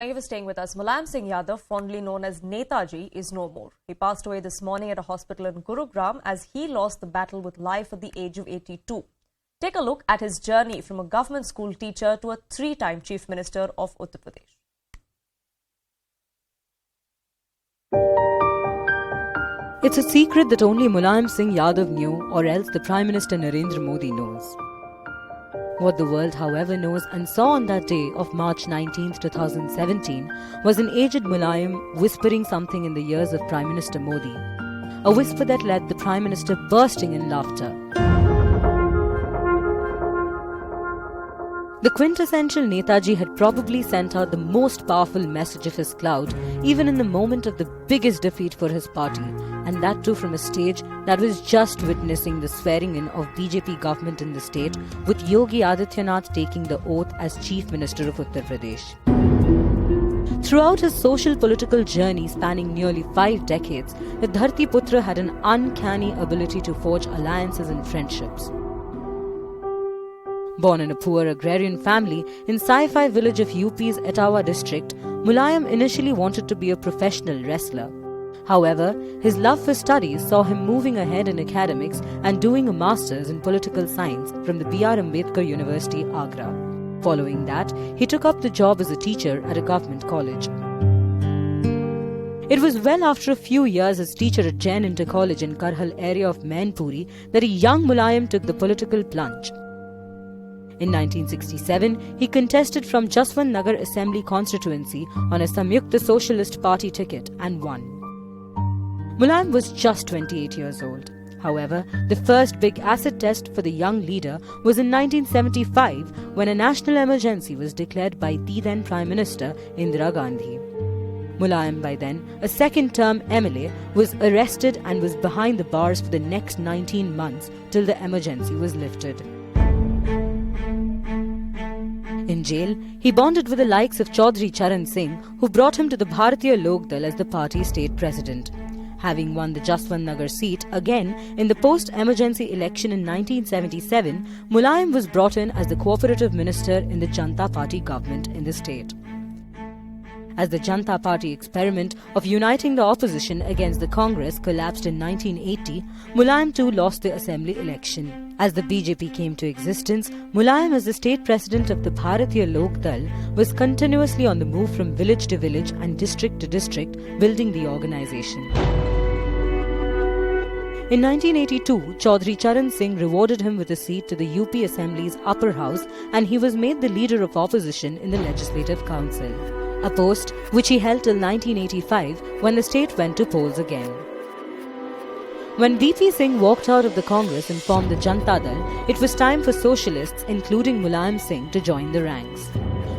Thank you for staying with us. Mulayam Singh Yadav, fondly known as Netaji, is no more. He passed away this morning at a hospital in Gurugram as he lost the battle with life at the age of 82. Take a look at his journey from a government school teacher to a three-time Chief Minister of Uttar Pradesh. It's a secret that only Mulayam Singh Yadav knew, or else the Prime Minister Narendra Modi knows. What the world, however, knows and saw on that day of March 19, 2017 was an aged Mulayam whispering something in the ears of Prime Minister Modi. A whisper that led the Prime Minister bursting in laughter. The quintessential Netaji had probably sent out the most powerful message of his cloud, even in the moment of the biggest defeat for his party, and that too from a stage that was just witnessing the swearing-in of BJP government in the state, with Yogi Adityanath taking the oath as Chief Minister of Uttar Pradesh. Throughout his social-political journey spanning nearly 5 decades, the Dharti Putra had an uncanny ability to forge alliances and friendships. Born in a poor agrarian family in sci-fi village of UP's Etawah district, Mulayam initially wanted to be a professional wrestler. However, his love for studies saw him moving ahead in academics and doing a master's in political science from the B.R. Ambedkar University, Agra. Following that, he took up the job as a teacher at a government college. It was well after a few years as teacher at Jain Inter College in Karhal area of Mainpuri that a young Mulayam took the political plunge. In 1967, he contested from Jaswant Nagar Assembly constituency on a Samyukta Socialist Party ticket and won. Mulayam was just 28 years old. However, the first big acid test for the young leader was in 1975 when a national emergency was declared by the then Prime Minister Indira Gandhi. Mulayam, by then a second-term MLA, was arrested and was behind the bars for the next 19 months till the emergency was lifted. In jail, he bonded with the likes of Chaudhry Charan Singh, who brought him to the Bharatiya Lok Dal as the party state president. Having won the Jaswant Nagar seat again in the post-emergency election in 1977, Mulayam was brought in as the cooperative minister in the Janata Party government in the state. As the Janata Party experiment of uniting the opposition against the Congress collapsed in 1980, Mulayam too lost the assembly election. As the BJP came to existence, Mulayam as the state president of the Bharatiya Lok Dal was continuously on the move from village to village and district to district, building the organization. In 1982, Chaudhry Charan Singh rewarded him with a seat to the UP Assembly's upper house and he was made the leader of opposition in the Legislative Council, a post which he held till 1985 when the state went to polls again. When BP Singh walked out of the Congress and formed the Janata Dal, it was time for socialists, including Mulayam Singh, to join the ranks.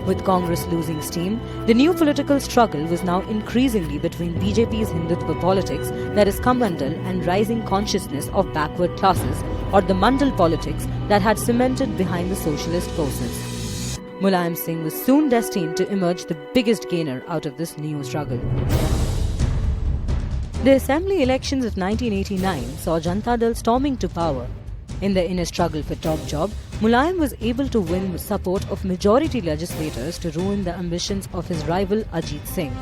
With Congress losing steam, the new political struggle was now increasingly between BJP's Hindutva politics, that is Kamandal, and rising consciousness of backward classes, or the Mandal politics that had cemented behind the socialist forces. Mulayam Singh was soon destined to emerge the biggest gainer out of this new struggle. The assembly elections of 1989 saw Janata Dal storming to power. In the inner struggle for top job, Mulayam was able to win the support of majority legislators to ruin the ambitions of his rival Ajit Singh.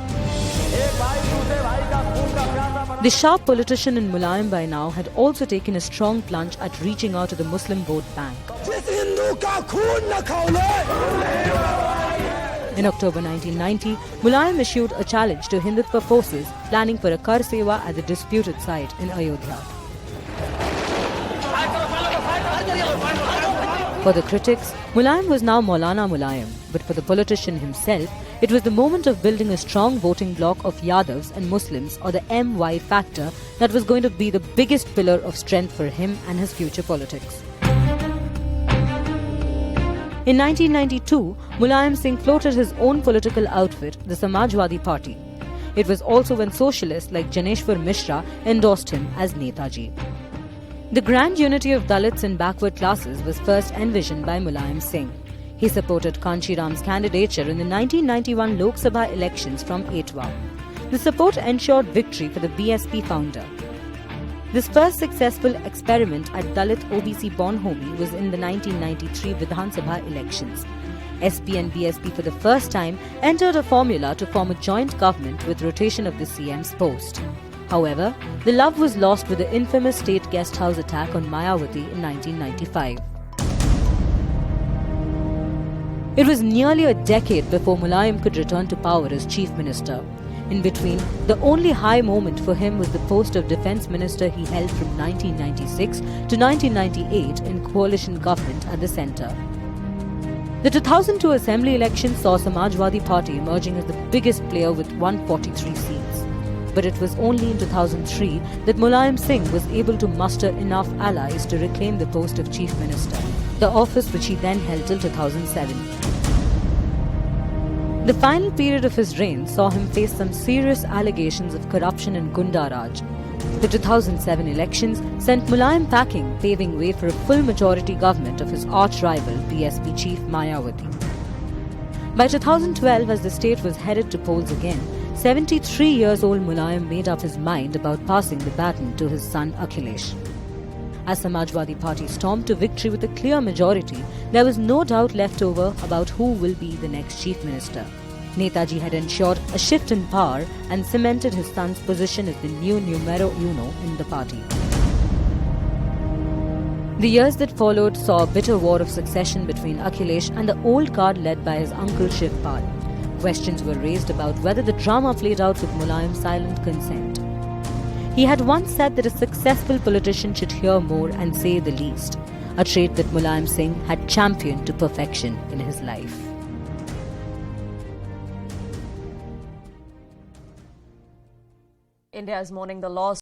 The sharp politician in Mulayam by now had also taken a strong plunge at reaching out to the Muslim vote bank. In October 1990, Mulayam issued a challenge to Hindutva forces planning for a Kar Seva at the disputed site in Ayodhya. For the critics, Mulayam was now Maulana Mulayam, but for the politician himself, it was the moment of building a strong voting bloc of Yadavs and Muslims, or the MY factor, that was going to be the biggest pillar of strength for him and his future politics. In 1992, Mulayam Singh floated his own political outfit, the Samajwadi Party. It was also when socialists like Janeshwar Mishra endorsed him as Netaji. The grand unity of Dalits and backward classes was first envisioned by Mulayam Singh. He supported Kanchi Ram's candidature in the 1991 Lok Sabha elections from Etawah. The support ensured victory for the BSP founder. This first successful experiment at Dalit OBC Bonbhumi was in the 1993 Vidhan Sabha elections. SP and BSP for the first time entered a formula to form a joint government with rotation of the CM's post. However, the love was lost with the infamous state guest house attack on Mayawati in 1995. It was nearly a decade before Mulayam could return to power as Chief Minister. In between, the only high moment for him was the post of Defence Minister he held from 1996 to 1998 in coalition government at the centre. The 2002 Assembly election saw Samajwadi Party emerging as the biggest player with 143 seats. But it was only in 2003 that Mulayam Singh was able to muster enough allies to reclaim the post of Chief Minister, the office which he then held till 2007. The final period of his reign saw him face some serious allegations of corruption and Gunda Raj. The 2007 elections sent Mulayam packing, paving way for a full majority government of his arch-rival BSP chief Mayawati. By 2012, as the state was headed to polls again, 73 years old Mulayam made up his mind about passing the baton to his son Akhilesh. As Samajwadi Party stormed to victory with a clear majority, there was no doubt left over about who will be the next chief minister. Netaji had ensured a shift in power and cemented his son's position as the new numero uno in the party. The years that followed saw a bitter war of succession between Akhilesh and the old guard led by his uncle Shiv Pal. Questions were raised about whether the drama played out with Mulayam's silent consent. He had once said that a successful politician should hear more and say the least, a trait that Mulayam Singh had championed to perfection in his life. India is mourning the loss